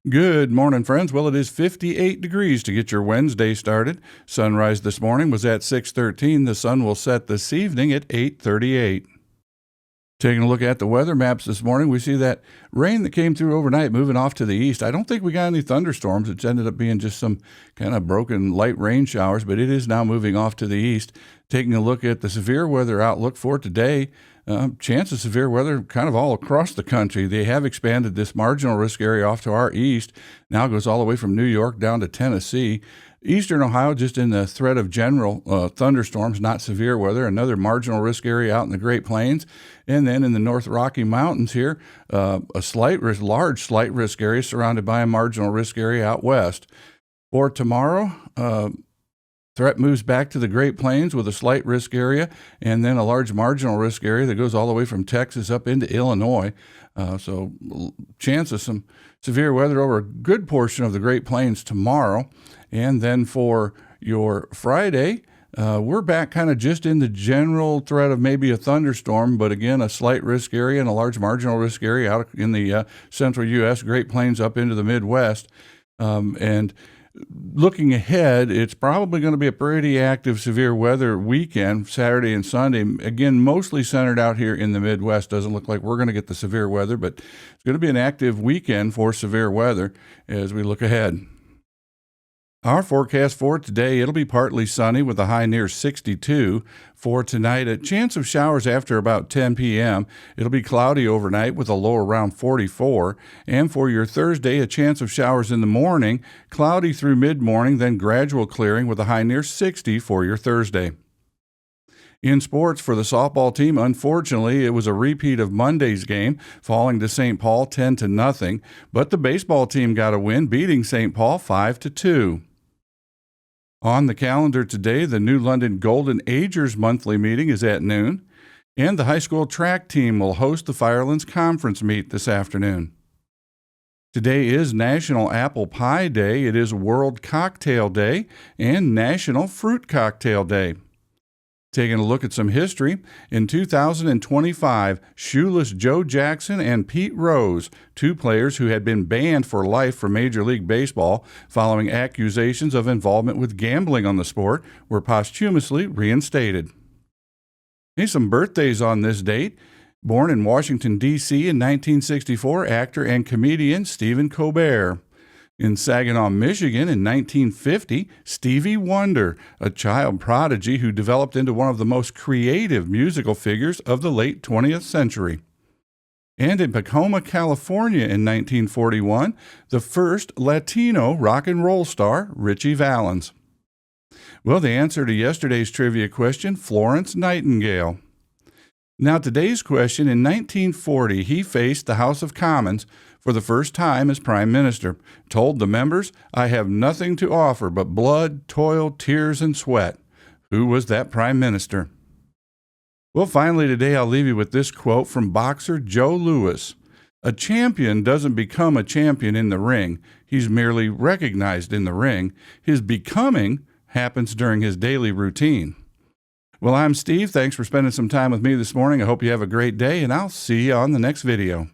Good morning, friends. Well, it is 58 degrees to get your Wednesday started. Sunrise this morning was at 6:13. The sun will set this evening at 8:38. Taking a look at the weather maps this morning, we see that rain that came through overnight moving off to the east. I don't think we got any thunderstorms. It's ended up being just some kind of broken light rain showers, but it is now moving off to the east. Taking a look at the severe weather outlook for today, chance of severe weather kind of all across the country. They have expanded this marginal risk area off to our east. Now goes all the way from New York down to Tennessee. Eastern Ohio, just in the threat of general thunderstorms, not severe weather. Another marginal risk area out in the Great Plains. And then in the North Rocky Mountains here, a large slight risk area surrounded by a marginal risk area out west. For tomorrow, threat moves back to the Great Plains with a slight risk area and then a large marginal risk area that goes all the way from Texas up into Illinois. So chance of some severe weather over a good portion of the Great Plains tomorrow. And then for your Friday, we're back kind of just in the general threat of maybe a thunderstorm, but again, a slight risk area and a large marginal risk area out in the central U.S., Great Plains up into the Midwest. And looking ahead, it's probably going to be a pretty active severe weather weekend, Saturday and Sunday. Again, mostly centered out here in the Midwest. Doesn't look like we're going to get the severe weather, but it's going to be an active weekend for severe weather as we look ahead. Our forecast for today, it'll be partly sunny with a high near 62. For tonight, a chance of showers after about 10 p.m. It'll be cloudy overnight with a low around 44. And for your Thursday, a chance of showers in the morning, cloudy through mid-morning, then gradual clearing with a high near 60 for your Thursday. In sports for the softball team, unfortunately, it was a repeat of Monday's game, falling to St. Paul 10-0. But the baseball team got a win, beating St. Paul 5-2. On the calendar today, the New London Golden Agers monthly meeting is at noon, and the high school track team will host the Firelands Conference meet this afternoon. Today is National Apple Pie Day, it is World Cocktail Day, and National Fruit Cocktail Day. Taking a look at some history, in 2025, Shoeless Joe Jackson and Pete Rose, two players who had been banned for life from Major League Baseball following accusations of involvement with gambling on the sport, were posthumously reinstated. Hey, some birthdays on this date. Born in Washington, D.C. in 1964, actor and comedian Stephen Colbert. In Saginaw, Michigan in 1950, Stevie Wonder, a child prodigy who developed into one of the most creative musical figures of the late 20th century. And in Tacoma, California in 1941, the first Latino rock and roll star, Ritchie Valens. Well, the answer to yesterday's trivia question, Florence Nightingale. Now, today's question, in 1940, he faced the House of Commons for the first time as Prime Minister, told the members, "I have nothing to offer but blood, toil, tears, and sweat." Who was that Prime Minister? Well, finally today I'll leave you with this quote from boxer Joe Louis. "A champion doesn't become a champion in the ring. He's merely recognized in the ring. His becoming happens during his daily routine." Well, I'm Steve. Thanks for spending some time with me this morning. I hope you have a great day, and I'll see you on the next video.